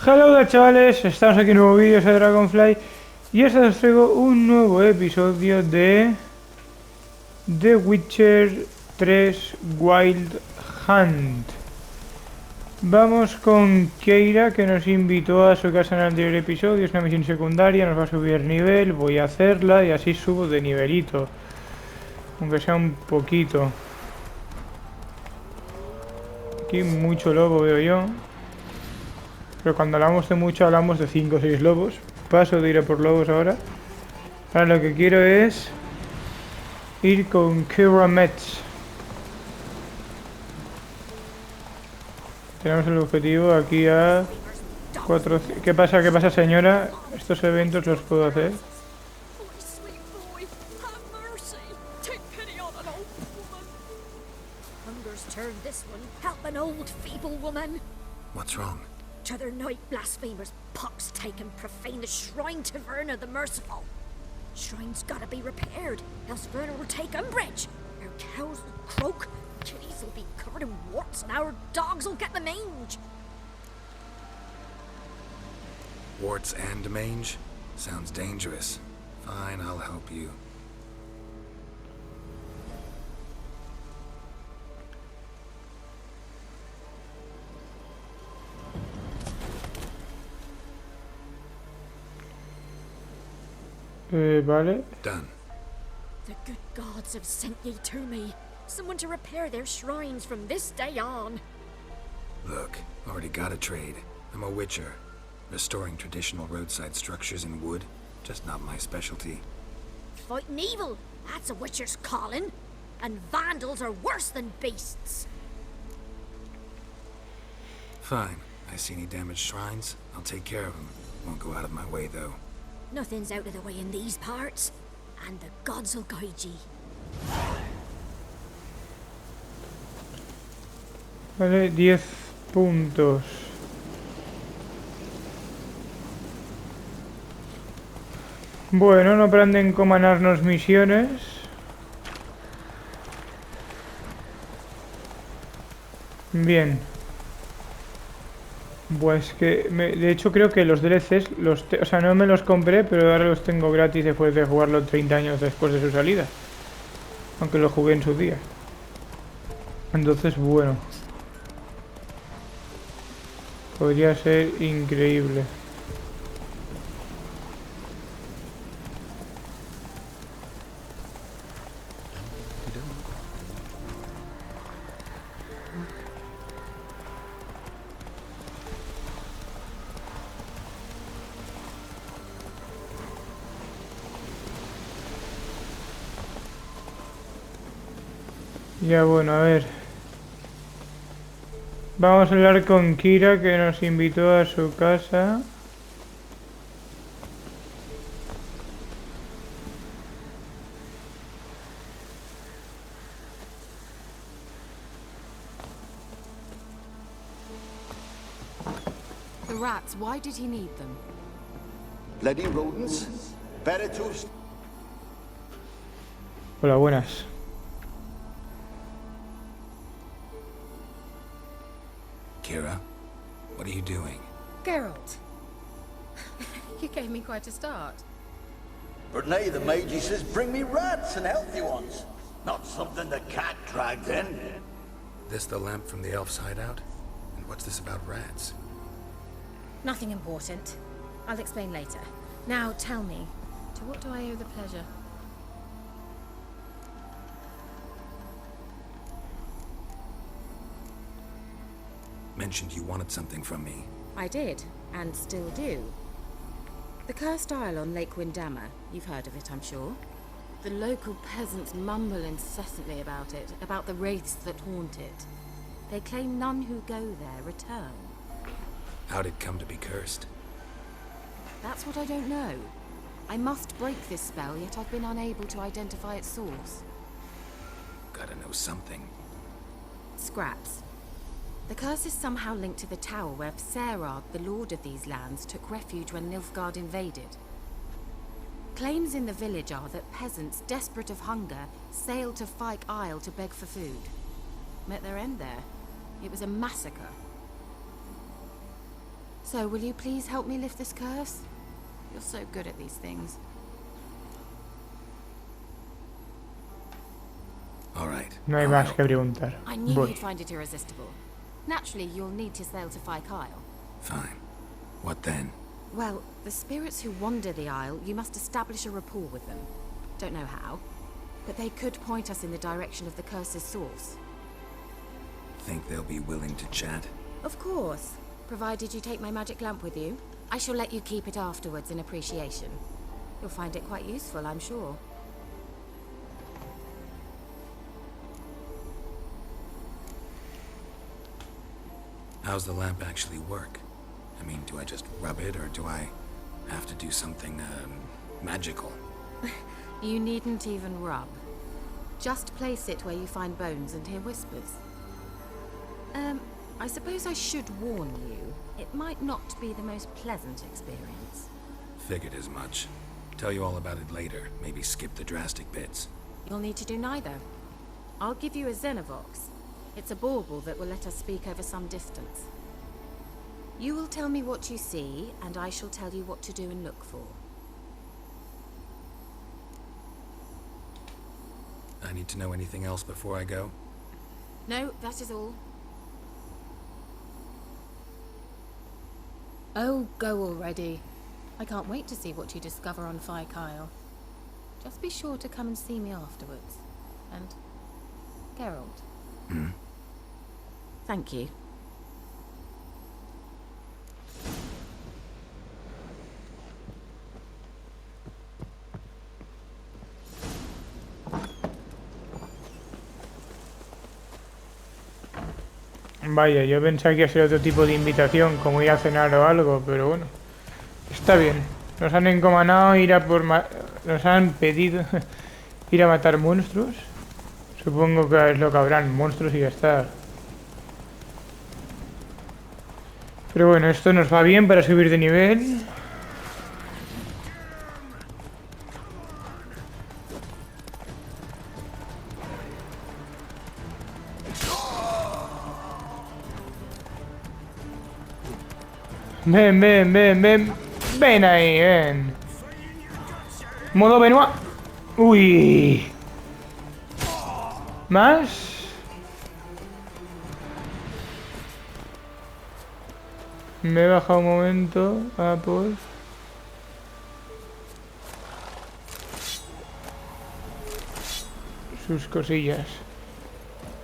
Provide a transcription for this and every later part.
Hello chavales, estamos aquí en un nuevo vídeo, soy TheDragon-fly y esta os traigo un nuevo episodio de The Witcher 3 Wild Hunt. Vamos con Keira, que nos invitó a su casa en el anterior episodio. Es una misión secundaria, nos va a subir nivel, voy a hacerla y así subo de nivelito, aunque sea un poquito. Aquí mucho lobo veo yo. Pero cuando hablamos de mucho, hablamos de 5 o 6 lobos. Paso de ir a por lobos ahora. Ahora lo que quiero es ir con Keira Metz. Tenemos el objetivo aquí a 4... ¿Qué pasa, señora? Estos eventos los puedo hacer. What's wrong? T'other night, blasphemers, pox take and profane the shrine to Verna the Merciful. Shrine's gotta be repaired, else Verna will take umbrage. Our cows will croak, kitties will be covered in warts, and our dogs will get the mange. Warts and mange? Sounds dangerous. Fine, I'll help you. Vale. Done. The good gods have sent ye to me. Someone to repair their shrines from this day on. Look, already got a trade. I'm a witcher. Restoring traditional roadside structures in wood, just not my specialty. Fighting evil, that's a witcher's calling. And vandals are worse than beasts. Fine. I see any damaged shrines, I'll take care of them. Won't go out of my way, though. Nothing's out of the way in these parts, and the gods will guide ye. Vale, 10 puntos. Bueno, no paran de encomanarnos misiones. Bien. Pues que, de hecho creo que los DLCs, o sea, no me los compré, pero ahora los tengo gratis después de jugarlo 30 años después de su salida. Aunque lo jugué en su día. Entonces, bueno. Podría ser increíble. Ya bueno, a ver. Vamos a hablar con Keira, que nos invitó a su casa. The rats, why did he need them? Bloody rodents. Better to... Hola, buenas. Kira, what are you doing? Geralt. You gave me quite a start. But nay, the Magi says bring me rats and healthy ones. Not something the cat dragged in. This the lamp from the elf's hideout? And what's this about rats? Nothing important. I'll explain later. Now tell me, to what do I owe the pleasure? Mentioned you wanted something from me. I did, and still do. The cursed isle on Lake Windammer. You've heard of it, I'm sure. The local peasants mumble incessantly about it, about the wraiths that haunt it. They claim none who go there return. How'd it come to be cursed? That's what I don't know. I must break this spell, yet I've been unable to identify its source. Gotta know something. Scraps. The curse is somehow linked to the tower where Serad, the lord of these lands, took refuge when Nilfgaard invaded. Claims in the village are that peasants, desperate of hunger, sailed to Fyke Isle to beg for food. Met their end there. It was a massacre. So, will you please help me lift this curse? You're so good at these things. All right. No hay I'll más help. que preguntar. I knew Voy. you'd find it irresistible. Naturally, you'll need to sail to Phi Kyle. Fine. What then? Well, the spirits who wander the Isle, you must establish a rapport with them. Don't know how, but they could point us in the direction of the curse's source. Think they'll be willing to chat? Of course, provided you take my magic lamp with you. I shall let you keep it afterwards in appreciation. You'll find it quite useful, I'm sure. How's the lamp actually work? I mean, do I just rub it, or do I have to do something, magical? You needn't even rub. Just place it where you find bones and hear whispers. I suppose I should warn you, it might not be the most pleasant experience. Figured as much. Tell you all about it later. Maybe skip the drastic bits. You'll need to do neither. I'll give you a Xenovox. It's a bauble that will let us speak over some distance. You will tell me what you see, and I shall tell you what to do and look for. I need to know anything else before I go? No, that is all. Oh, go already. I can't wait to see what you discover on Phi Kyle. Just be sure to come and see me afterwards. And Geralt. Hmm? Thank you. Vaya, yo pensaba que iba a ser otro tipo de invitación, como ir a cenar o algo, pero bueno. Está bien. Nos han encomanado ir a por... Nos han pedido ir a matar monstruos. Supongo que es lo que habrán, monstruos y ya está. Pero bueno, esto nos va bien para subir de nivel. Ven, ven, ven, ven. Ven ahí, ven. Modo Benoit. Uy. ¿Más? Me he bajado un momento. Ah, pues. Sus cosillas.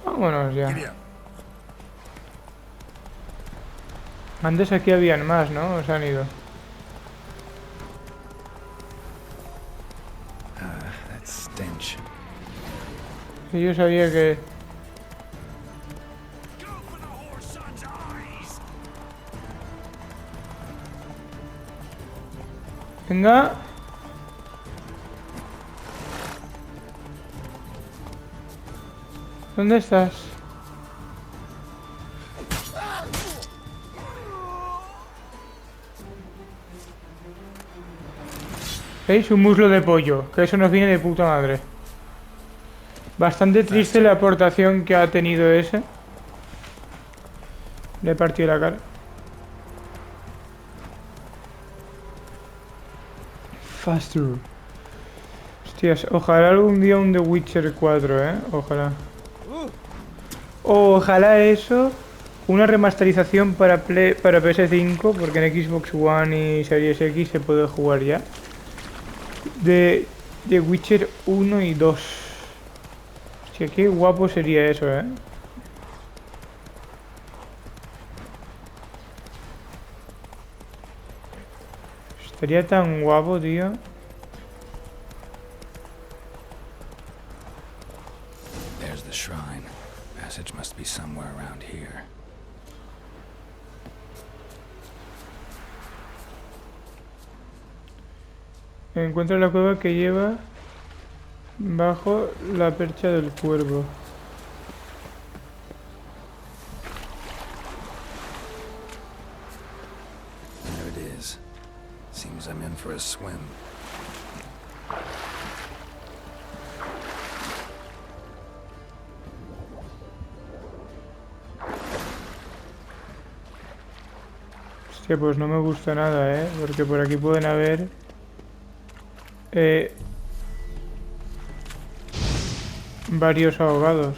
Vámonos ya. Antes aquí habían más, ¿no? ¿O se han ido? That stench. Sí, yo sabía que... Venga. ¿Dónde estás? ¿Veis? Un muslo de pollo, que eso nos viene de puta madre. Bastante triste la aportación que ha tenido ese. Le he partido la cara. Faster. Hostias, ojalá algún día un The Witcher 4, ojalá. Ojalá eso. Una remasterización para PS5, porque en Xbox One y Series X se puede jugar ya. De Witcher 1 y 2. Hostia, qué guapo sería eso, Estaría tan guapo, tío. There's the shrine. Passage must be somewhere around here. Encuentra la cueva que lleva bajo la percha del cuervo. There it is. Seems I'm in for a swim. Hostia, pues no me gusta nada, ¿eh? Porque por aquí pueden haber... varios ahogados.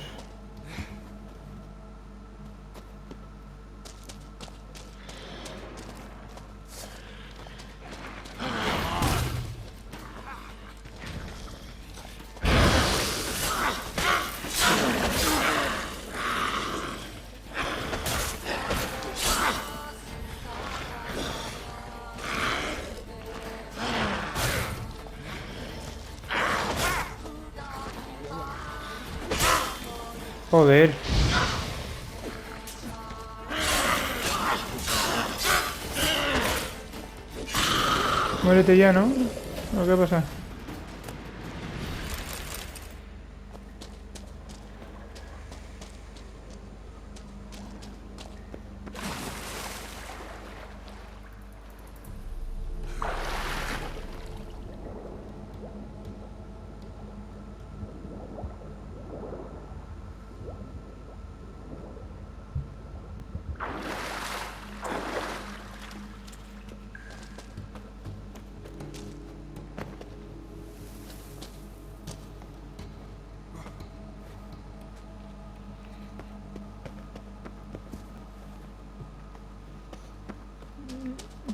Joder. Muérete ya, ¿no? ¿O qué pasa?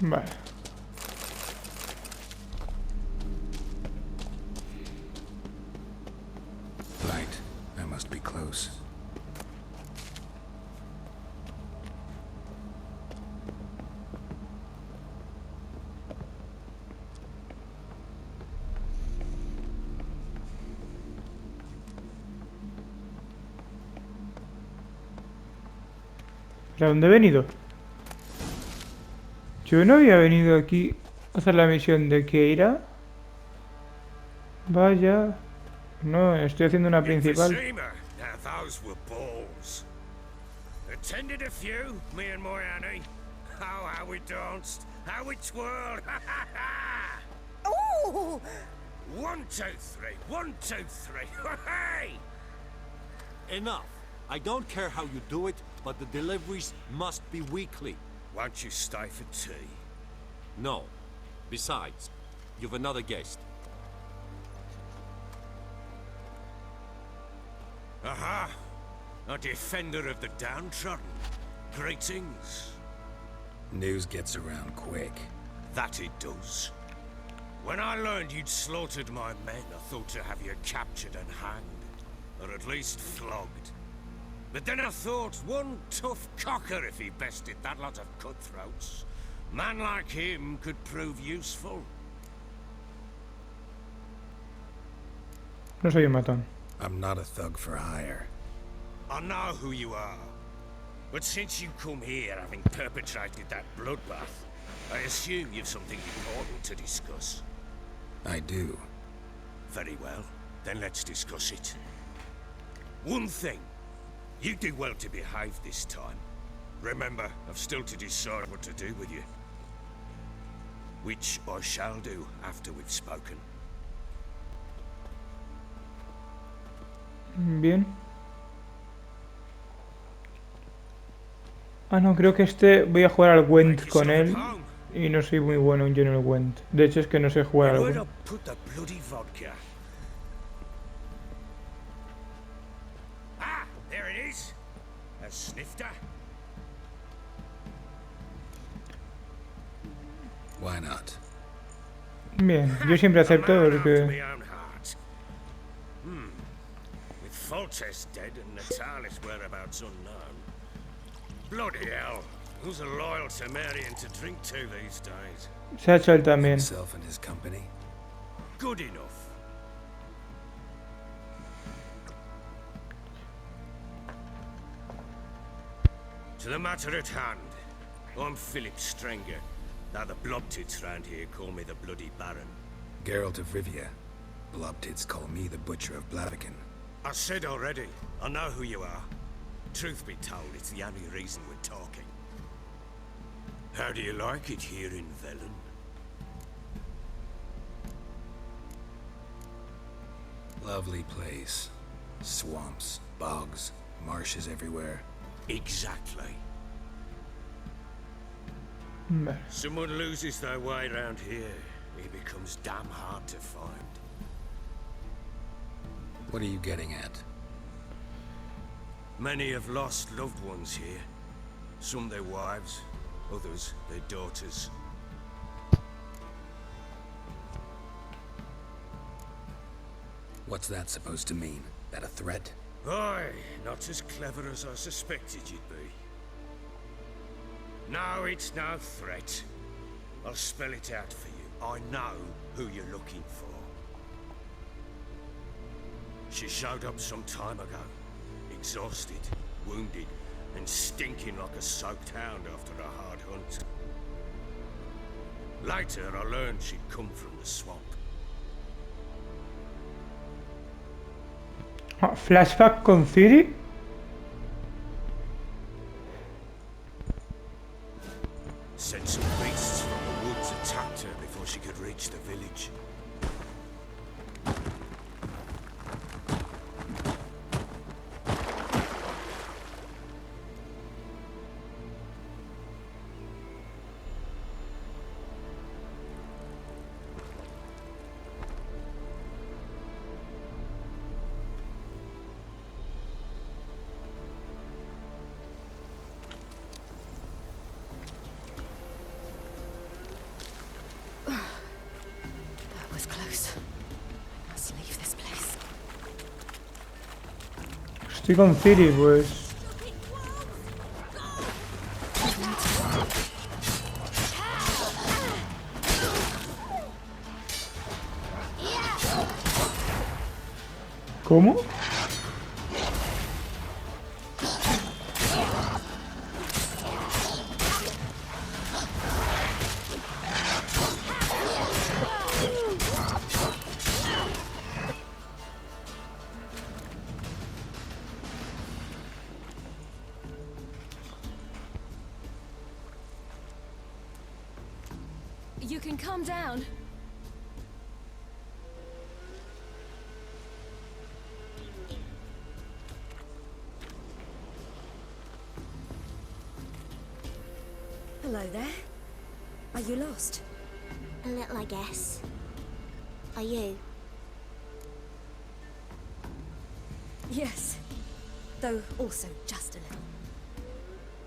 Vale. Right. I must be close. ¿De dónde he venido? Yo no había venido aquí a hacer la misión de Keira. Vaya. No, estoy haciendo una principal. Now those were balls. Attended a few, me and my Annie. Oh, how we danced, how we twirled. Oh! 1, 2, 3, 1, 2, 3. Hey! Enough. I don't care how you do it, but the deliveries must be weekly. Won't you stay for tea? No. Besides, you've another guest. Aha! A defender of the downtrodden. Greetings. News gets around quick. That it does. When I learned you'd slaughtered my men, I thought to have you captured and hanged. Or at least flogged. But then I thought, one tough cocker if he bested that lot of cutthroats. Man like him could prove useful. No soy un matón. I'm not a thug for hire. I know who you are. But since you come here having perpetrated that bloodbath, I assume you've something important to discuss. I do. Very well, then let's discuss it. One thing. You do well to behave this time. Remember, I've still to decide what to do with you. Which I shall do after we've spoken. Bien. Ah, no, creo que voy a jugar al Gwent con él. Y no soy muy bueno yo en el Gwent. De hecho, es que no sé jugar al Where'd I Gwent. put the bloody vodka? Ah, there it is. A snifter. Why not? Bien, yo siempre acepto A man after porque... my own heart. With Foltest dead and Natalis whereabouts unknown. Bloody hell. Who's a loyal Temerian to drink to these days? Se ha hecho él también. Himself and his company. Good enough. To the matter at hand. I'm Philip Strenger. Now the blobtits round here call me the Bloody Baron. Geralt of Rivia. Blobtits call me the Butcher of Blaviken. I said already, I know who you are. Truth be told, it's the only reason we're talking. How do you like it here in Velen? Lovely place. Swamps, bogs, marshes everywhere. Exactly. Vale. Someone loses their way around here, he becomes damn hard to find. What are you getting at? Many have lost loved ones here. Some their wives, others their daughters. What's that supposed to mean? That a threat? Aye, not as clever as I suspected you'd be. No, it's no threat. I'll spell it out for you. I know who you're looking for. She showed up some time ago. Exhausted, wounded, and stinking like a soaked hound after a hard hunt. Later, I learned she'd come from the swamp. Ah, flashback con Ciri. Said some beasts from the woods attacked her before she could reach the village. That was close. I must leave this place. Estoy con Ciri, pues. ¿Cómo? You can calm down. Hello there. Are you lost? A little, I guess. Are you? Yes. Though also just a little.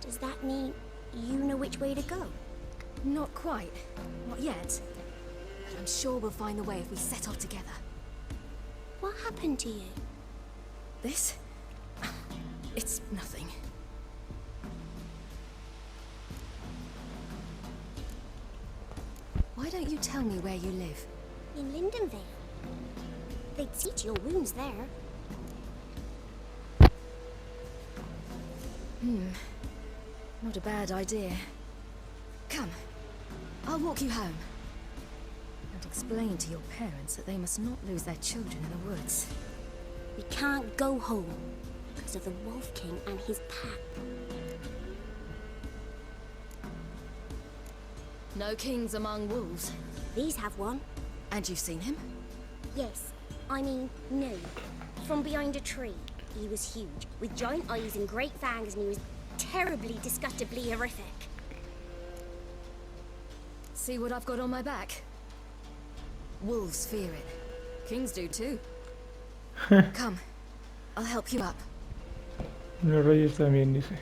Does that mean you know which way to go? Not quite. Not yet. But I'm sure we'll find the way if we set off together. What happened to you? This? It's nothing. Why don't you tell me where you live? In Lindenvale. They'd see to your wounds there. Not a bad idea. Come. I'll walk you home. And explain to your parents that they must not lose their children in the woods. We can't go home because of the Wolf King and his pack. No kings among wolves. These have one. And you've seen him? Yes. I mean, no. From behind a tree. He was huge, with giant eyes and great fangs, and he was terribly, disgustingly horrific. See what I've got on my back? Wolves fear it. Kings do too. Come. I'll help you up. Los reyes también, dice.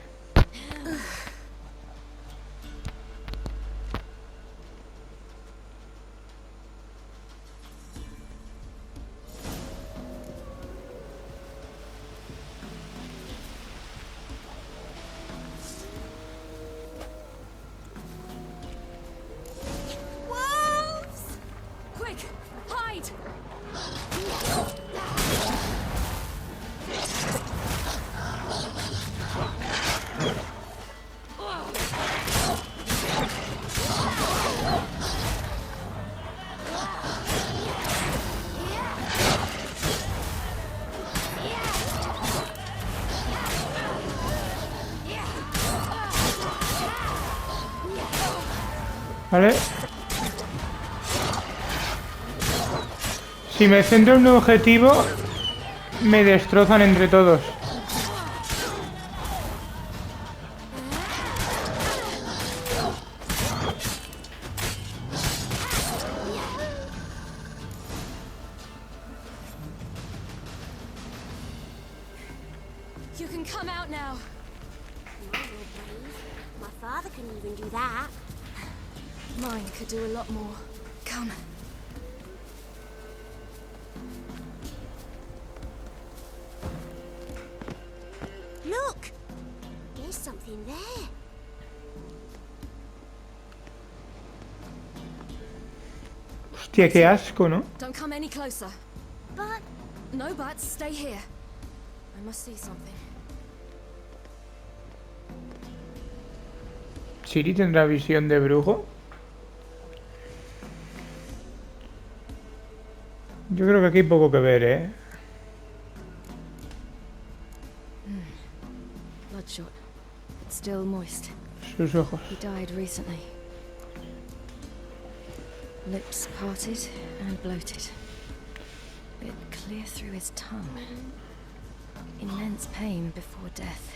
Wolves! Quick, hide! ¿Vale? Si me centro en un objetivo, me destrozan entre todos. can even do that. Mine could do a lot more. Come. Look! There's something there. Hostia, qué asco, ¿no? Don't come any closer. But No buts, stay here. I must see something. ¿Siri tendrá visión de brujo? Yo creo que aquí hay poco que ver, ¿eh? Bloodshot, but still moist. Sus ojos. He died recently. Lips parted and bloated. Bit clear through his tongue. Immense pain before death.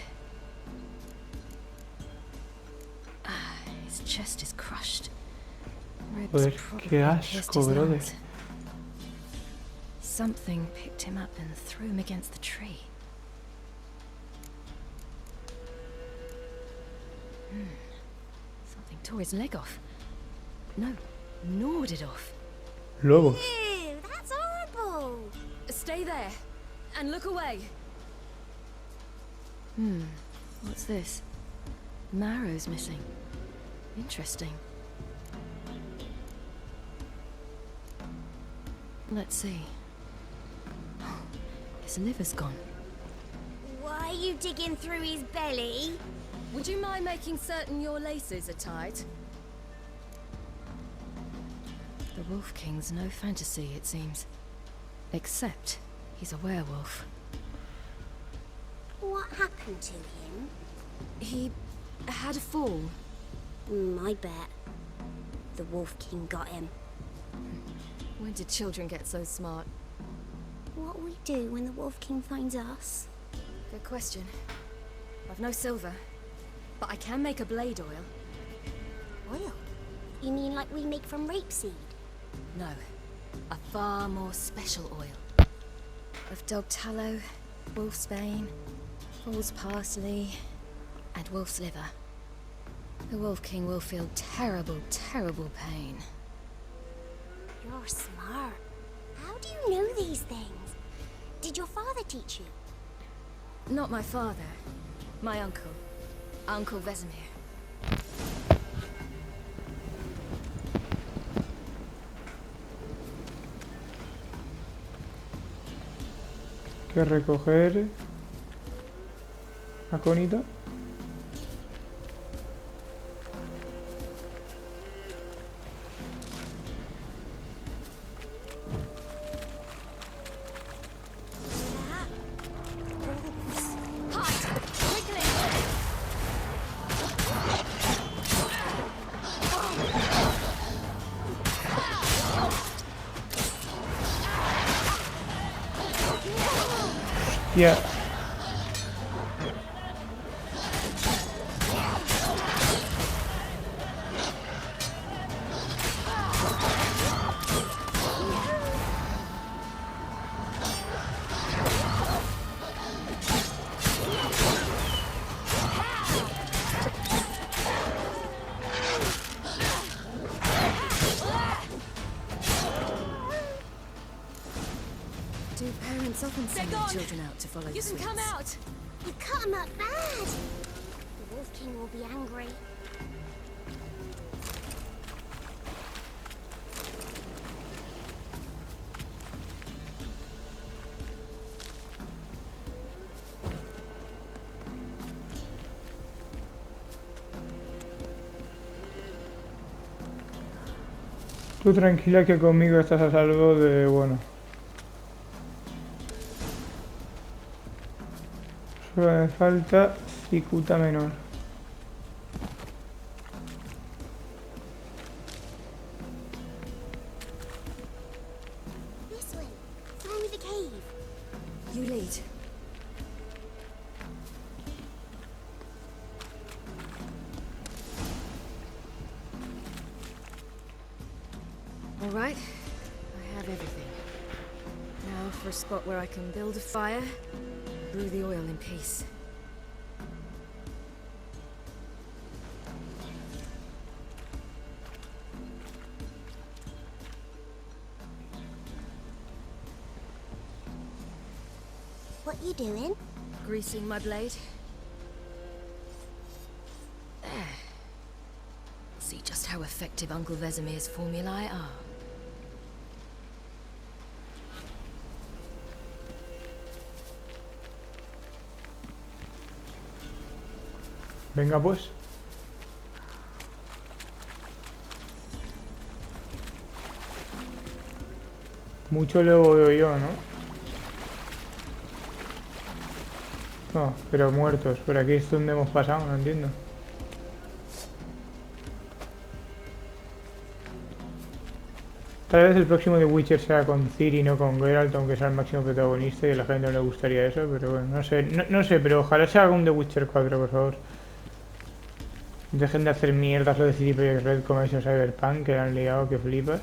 His chest is crushed. Ribs Joder, probably qué pierced asco, his brother. lungs. Something picked him up and threw him against the tree. Something tore his leg off. No, gnawed it off. Lobos. ew, that's horrible. Stay there and look away. What's this? Marrow's missing. Interesting. Let's see. His liver's gone. Why are you digging through his belly? Would you mind making certain your laces are tied? The Wolf King's no fantasy, it seems. Except he's a werewolf. What happened to him? He had a fall. I bet. The Wolf King got him. When did children get so smart? What'll we do when the Wolf King finds us? Good question. I've no silver, but I can make a blade oil. Oil? You mean like we make from rapeseed? No, a far more special oil. Of dog tallow, wolfsbane, fool's parsley, and wolf's liver. The Wolf King will feel terrible, terrible pain. You're smart. How do you know these things? Did your father teach you? Not my father, my uncle, Uncle Vesemir. Que recoger. Acónito. Yeah. Do parents often send their children out to follow the You can come sweets? out. You cut him up bad. The Wolf King will be angry. Tú tranquila que conmigo estás a salvo de, bueno. Solo me falta cicuta menor. This way. Through the cave. You lead. All right, I have everything. Now for a spot where I can build a fire, brew the oil in peace. What you doing? Greasing my blade. There. See just how effective Uncle Vesemir's formulae are. Venga pues. Mucho luego veo yo, ¿no? No, pero muertos. Por aquí es donde hemos pasado, no entiendo. Tal vez el próximo de Witcher sea con Ciri y no con Geralt, aunque sea el máximo protagonista y a la gente no le gustaría eso, pero bueno, no sé, no sé, pero ojalá sea algún The Witcher 4, por favor. Dejen de hacer mierdas lo de Ciri y Red como esos Cyberpunk, que han liado que flipas.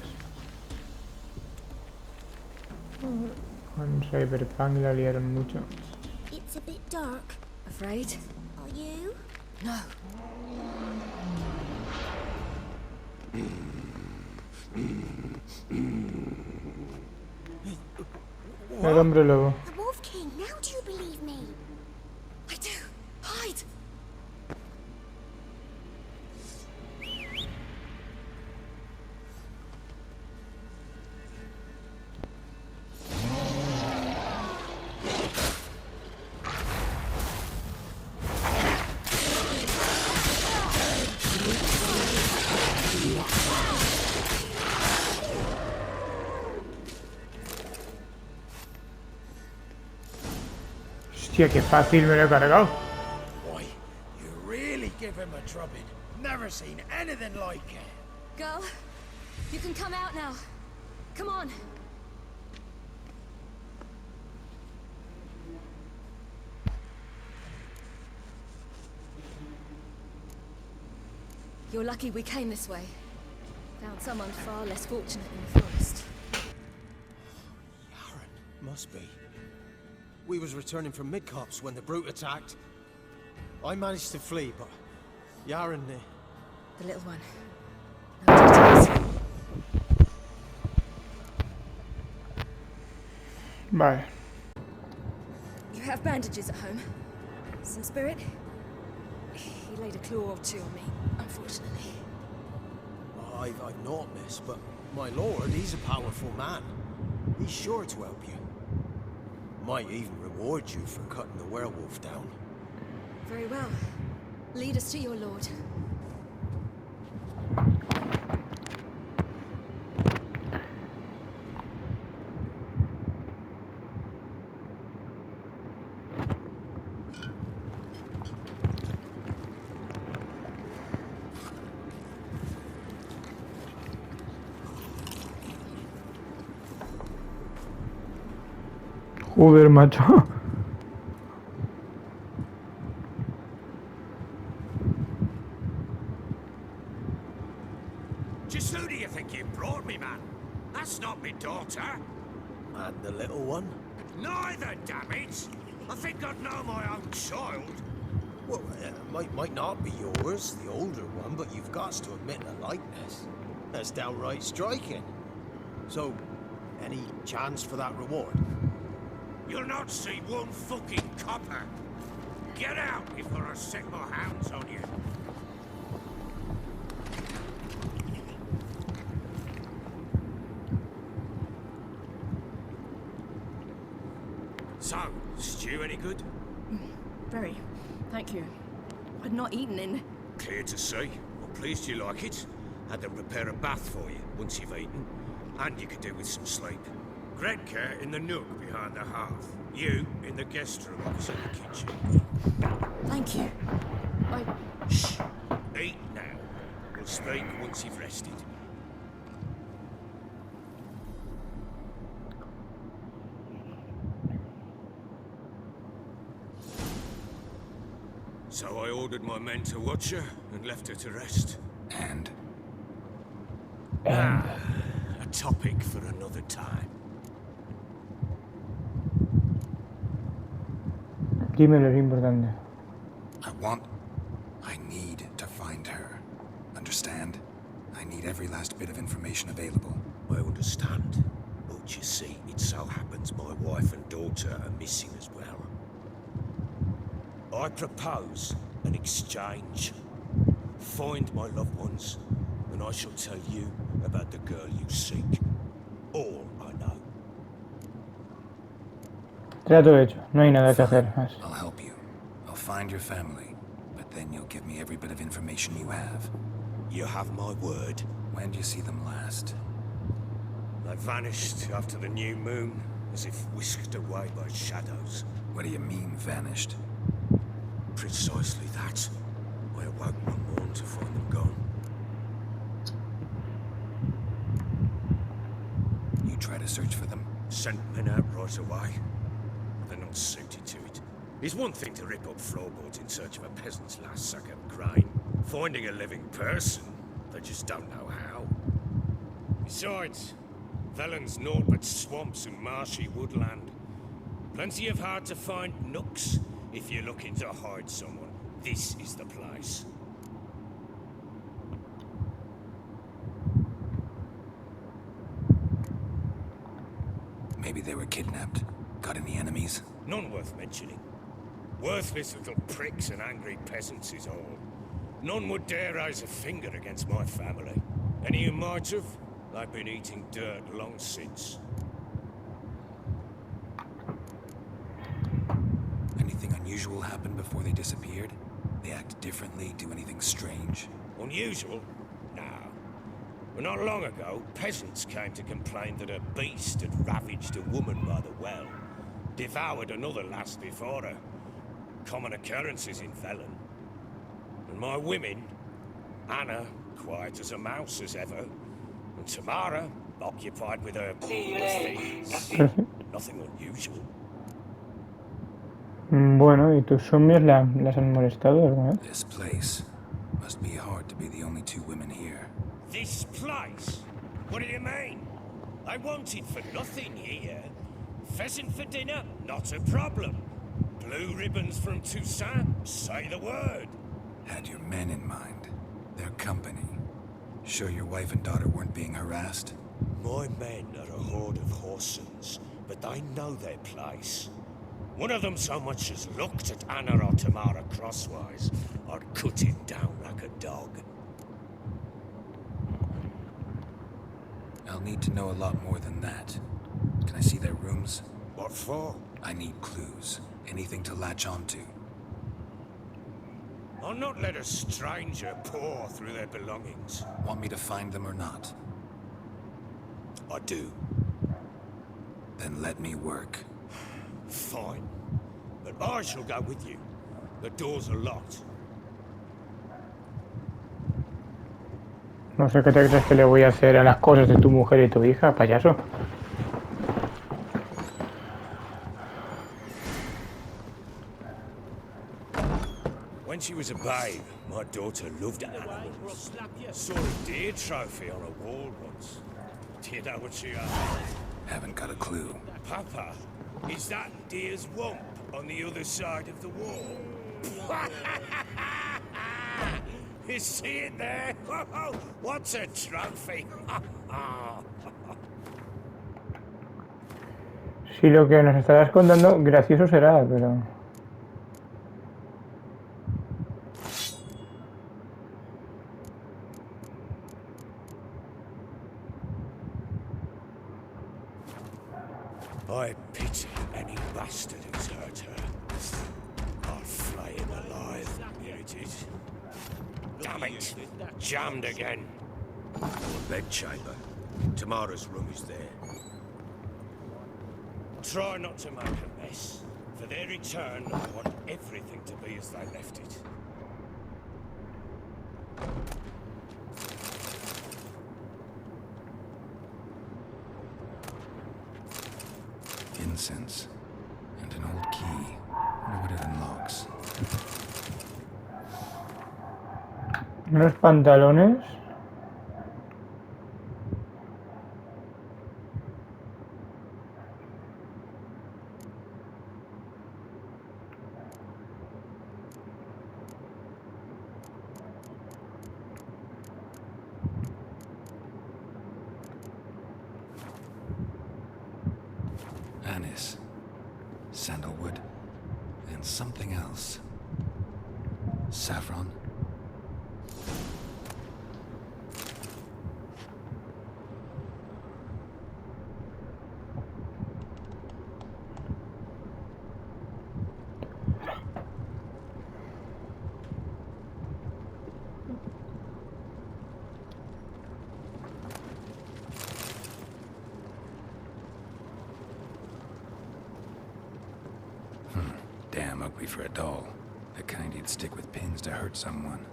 Con Cyberpunk la liaron mucho. It's a bit dark. Afraid? Are you? No. El hombre lobo. The Wolf King, now do you believe me? I do. Hide! Hostia, qué fácil me lo he cargado. Boy, you really give him a drubbing. Never seen anything like it. Girl, you can come out now. Come on. You're lucky we came this way. Found someone far less fortunate in the forest. Yaron, must be. We was returning from Midcops when the brute attacked. I managed to flee, but Yaron, The little one. No details. Vale. You have bandages at home? Some spirit? He laid a claw or two on me, unfortunately. I've not, miss, but my lord, he's a powerful man. He's sure to help you. Might even reward you for cutting the werewolf down. Very well. Lead us to your lord. Joder, macho. Just who do you think you brought me, man? That's not me daughter. And the little one? Neither, damn it! I think I'd know my own child. Well, might not be yours, the older one, but you've got to admit the likeness. That's downright striking. So, any chance for that reward? You'll not see one fucking copper. Get out before I set my hounds on you. So, stew any good? Very. Thank you. I'd not eaten in... Clear to see. I'm pleased you like it. Had them prepare a bath for you once you've eaten. And you could do with some sleep. Gredka in the nook behind the hearth. You in the guest room opposite the kitchen. Thank you. Shh. Eat now. We'll speak once you've rested. So I ordered my men to watch her and left her to rest. And? A topic for another time. Dímelo, es importante. I need to find her. Understand? I need every last bit of information available. I understand. But you see, it so happens my wife and daughter are missing as well. I propose an exchange. Find my loved ones, and I shall tell you about the girl you seek. All I know. Trato hecho, no hay nada que hacer Fine. más. I'll help you. I'll find your family, but then you'll give me every bit of information you have. You have my word. When did you see them last? They vanished after the new moon, as if whisked away by shadows. What do you mean, vanished? Precisely that. I awoke one morn to find them gone. You try to search for them? Sent men out right away. They're not suited to it. It's one thing to rip up floorboards in search of a peasant's last sack of grain. Finding a living person, they just don't know how. Besides, Velen's naught but swamps and marshy woodland. Plenty of hard-to-find nooks if you're looking to hide someone. This is the place. Maybe they were kidnapped. Got any enemies? None worth mentioning. Worthless little pricks and angry peasants is all. None would dare raise a finger against my family. Any who might have, they've been eating dirt long since. Anything unusual happened before they disappeared? They act differently, do anything strange? Unusual? No. But not long ago, peasants came to complain that a beast had ravaged a woman by the well. Devoured another lass before her. Common occurrences in Velen. And my women, Anna, quiet as a mouse as ever, and Tamara, occupied with her things. Nothing unusual. Bueno, ¿y tus zombies las han molestado alguna vez? This place. Must be hard to be the only two women here. This place? What do you mean? I wanted for nothing here. Pheasant for dinner? Not a problem. Blue ribbons from Toussaint? Say the word. Had your men in mind. Their company. Sure your wife and daughter weren't being harassed? My men are a horde of whoresons, but they know their place. One of them so much as looked at Anna or Tamara crosswise, I'd cut him down like a dog. I'll need to know a lot more than that. Can I see their rooms? What for? I need clues. Anything to latch onto. I'll not let a stranger pore through their belongings. Want me to find them or not? I do. Then let me work. Fine. But I shall go with you. The doors are locked. No sé qué te crees que le voy a hacer a las cosas de tu mujer y tu hija, payaso. When she was a babe, my daughter loved animals. Saw a deer trophy on a wall once. Do you know what she asked? Haven't got a clue. Papa, is that deer's wump on the other side of the wall? You see it there? What's a trophy? Si lo que nos estarás contando gracioso será, pero... I pity any bastard who's hurt her. I'll flay him alive. Here it is. Damn it! Jammed again. Bedchamber. Tamara's room is there. Try not to make a mess. For their return, I want everything to be as they left it. Incense. And an old key. Wonder what it unlocks. Unos pantalones. Anise. Sandalwood. And something else. Saffron? Damn ugly for a doll. The kind you'd stick with pins to hurt someone.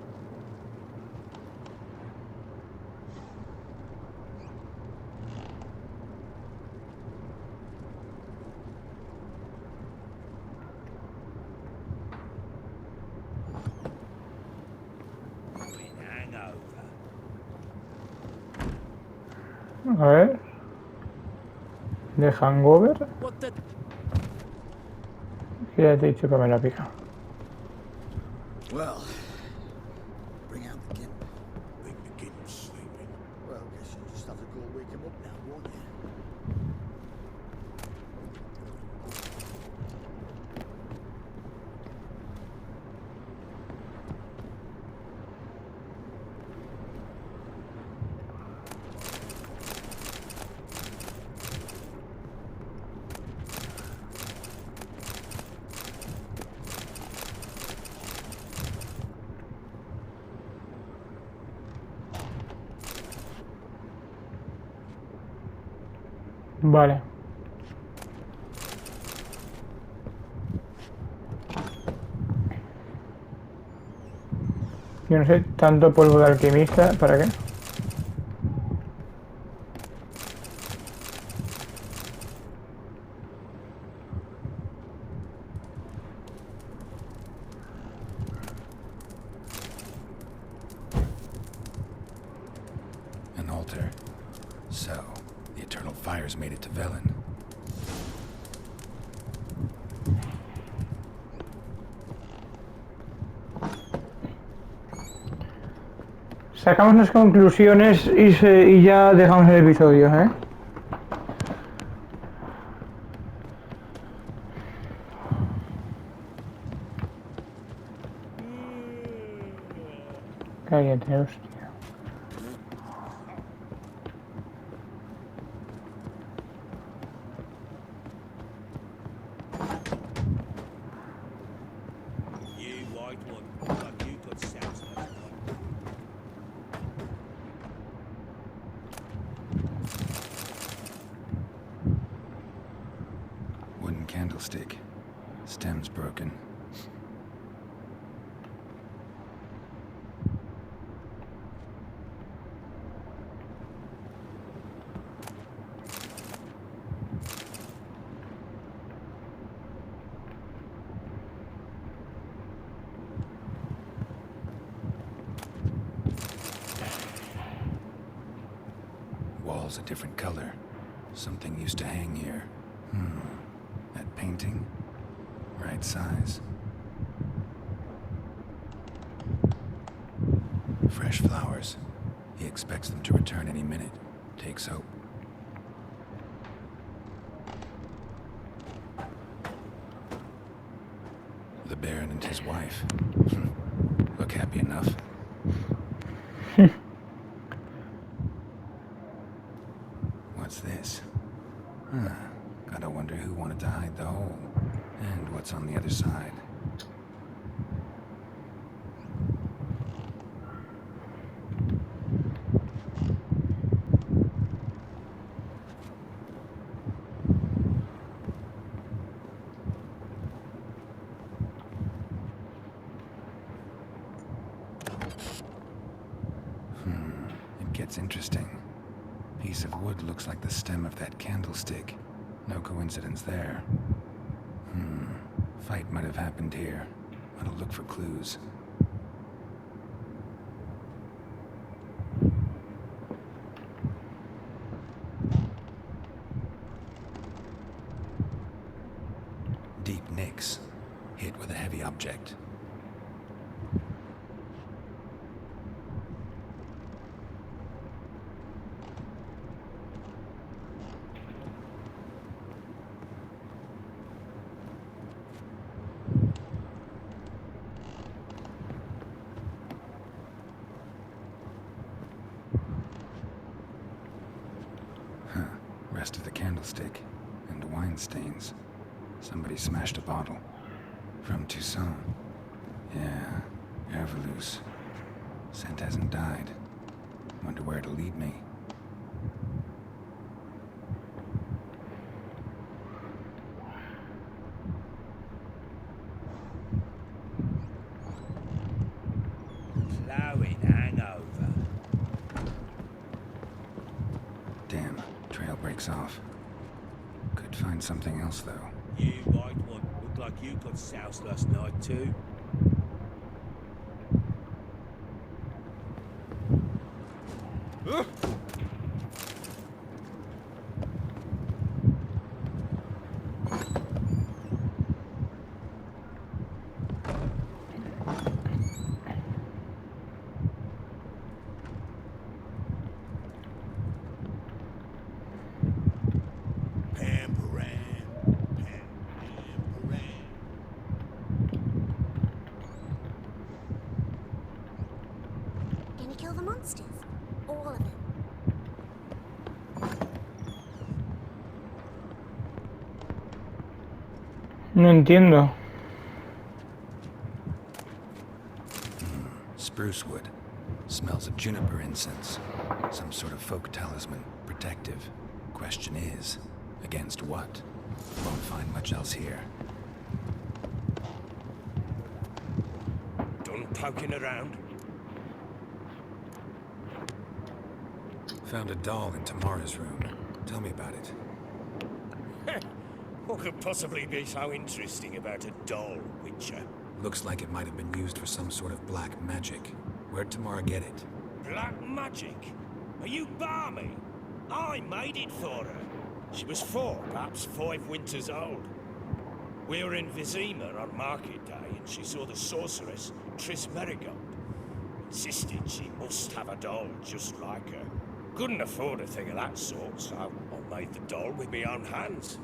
A ver. De hangover. Que ya te he dicho que me la pica. Well, bring out the gimp. Think the gimp's sleeping. Well, guess you'll just have to go wake him up now, won't you? Vale. Yo no sé, tanto polvo de alquimista, ¿para qué? An altar. So, the eternal fires made it to Velen. Sacamos las conclusiones y ya dejamos el episodio, ¿eh? Cállate, hostia. You white one. But you got sense like that. Wooden candlestick. Stem's broken. Wall's a different color. Something used to hang here. That painting? Right size. Fresh flowers. He expects them to return any minute. Takes hope. The Baron and his wife. Look happy enough. What's this? Gotta wonder who wanted to hide the hole. And what's on the other side. It gets interesting. Piece of wood looks like the stem of that candlestick. No coincidence there. Fight might have happened here. I'll look for clues. Deep nicks. Hit with a heavy object. candlestick and wine stains. Somebody smashed a bottle. From Toussaint. Yeah, Herveloos. Scent hasn't died. Wonder where it'll lead me. Plowing hangover. Damn, trail breaks off. Could find something else, though. You might want. Looked like you got soused last night, too. Gonna kill the monsters? All of them? No entiendo. Spruce wood. Smells of juniper incense. Some sort of folk talisman. Protective. Question is, against what? Won't find much else here. Done poking around? Found a doll in Tamara's room. Tell me about it. What could possibly be so interesting about a doll, Witcher? Looks like it might have been used for some sort of black magic. Where'd Tamara get it? Black magic? Are you balmy? I made it for her. She was 4, perhaps 5 winters old. We were in Vizima on market day, and she saw the sorceress, Triss Merigold. Insisted she must have a doll just like her. Couldn't afford a thing of that sort, so I made the doll with my own hands.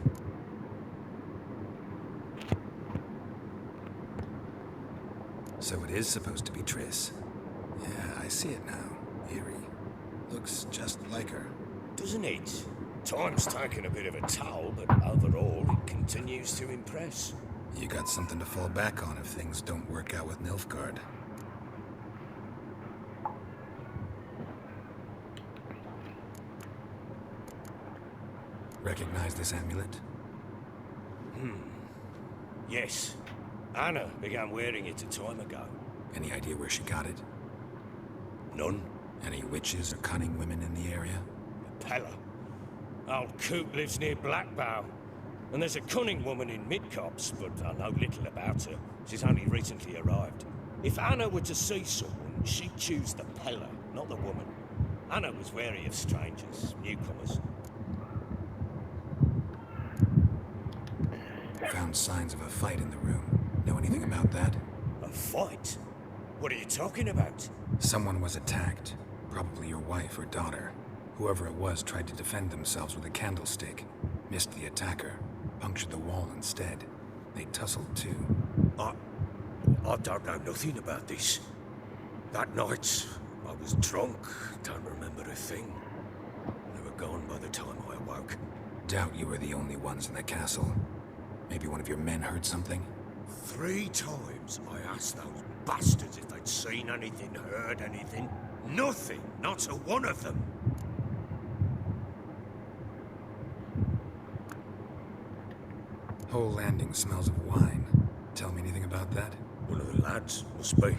So it is supposed to be Triss. Yeah, I see it now. Eerie. Looks just like her. Doesn't it? Time's taken a bit of a toll, but overall it continues to impress. You got something to fall back on if things don't work out with Nilfgaard. Recognize this amulet? Yes. Anna began wearing it a time ago. Any idea where she got it? None. Any witches or cunning women in the area? Pella. Old Coop lives near Blackbow. And there's a cunning woman in Midcopse, but I know little about her. She's only recently arrived. If Anna were to see someone, she'd choose the Pella, not the woman. Anna was wary of strangers, newcomers. Found signs of a fight in the room. Know anything about that? A fight? What are you talking about? Someone was attacked. Probably your wife or daughter. Whoever it was tried to defend themselves with a candlestick. Missed the attacker. Punctured the wall instead. They tussled too. I don't know nothing about this. That night, I was drunk. Don't remember a thing. They were gone by the time I awoke. Doubt you were the only ones in the castle. Maybe one of your men heard something? 3 times I asked those bastards if they'd seen anything, heard anything. Nothing, not a one of them. Whole landing smells of wine. Tell me anything about that? One of the lads, must be.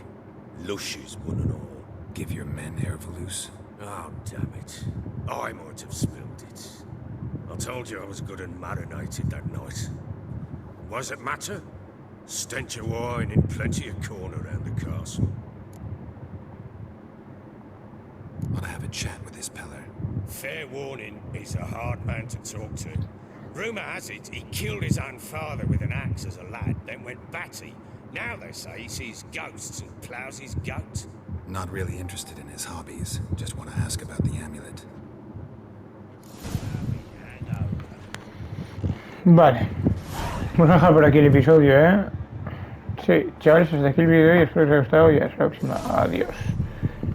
Lushes, one and all. Give your men Herveloos? Oh, damn it. I might have spilled it. I told you I was good and marinated that night. What does it matter? Stench of wine in plenty of corn around the castle. Want to have a chat with this Peller? Fair warning, he's a hard man to talk to. Rumour has it he killed his own father with an axe as a lad, then went batty. Now they say he sees ghosts and ploughs his goat. Not really interested in his hobbies. Just want to ask about the amulet. Vale. Vamos a dejar por aquí el episodio, ¿eh? Sí, chavales, hasta aquí el vídeo y espero que os haya gustado y hasta la próxima. Adiós.